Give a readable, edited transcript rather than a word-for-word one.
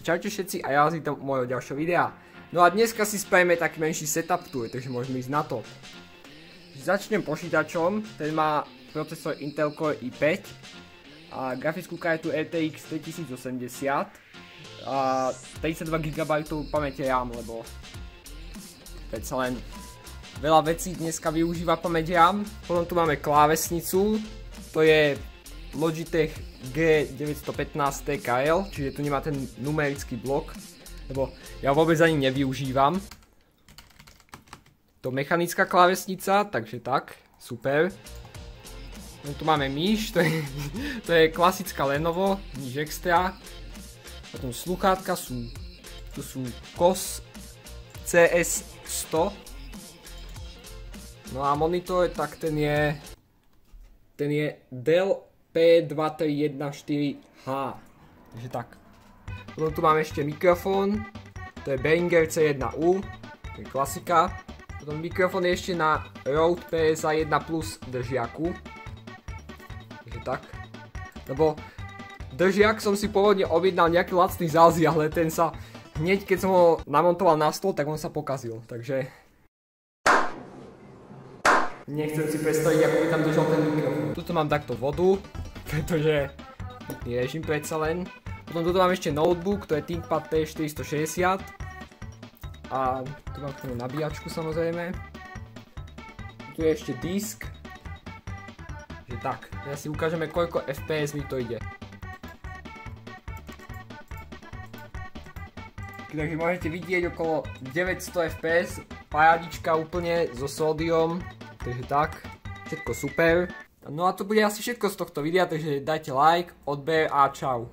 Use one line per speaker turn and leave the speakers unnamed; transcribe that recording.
Čaute všetci a ja vás vítam u môjho ďalšieho videa. No a dneska si spravíme taký menší setup tour, takže môžeme ísť na to. Začnem počítačom, ten má procesor Intel Core i5 a grafickú kartu RTX 3080 a 32 GB pamäte RAM, lebo predsa len veľa vecí dneska využíva pamäť RAM. Potom tu máme klávesnicu, to je Logitech G915 TKL, čiže tu nemá ten numerický blok, lebo ja vôbec ani nevyužívam. To mechanická klávesnica, takže tak, super. Tu máme myš, to je klasická Lenovo, nič extra. Potom sluchátka tu sú KOS CS100. No a monitor, tak ten je Dell P2314H, takže tak. Potom tu máme ešte mikrofón, to je Behringer C1U, to je klasika. Potom mikrofón je ešte na Rode PSA 1 Plus držiaku, takže tak. Lebo držiak som si pôvodne objednal nejaký lacný z Ázie, ale ten sa hneď keď som ho namontoval na stôl, tak on sa pokazil, takže nechcem si predstaviť, ako by tam držal ten mikrofón. Tuto mám takto vodu, pretože je režim predsa len. Potom tuto mám ešte notebook, to je ThinkPad T460. A tu mám k tomu nabíjačku samozrejme. Tu je ešte disk. Takže tak, teraz si ukážeme koľko FPS mi to ide. Takže môžete vidieť okolo 900 FPS, parádička úplne so sódiom. Takže tak, všetko super. No a to bude asi všetko z tohto videa, takže dajte like, odber a čau.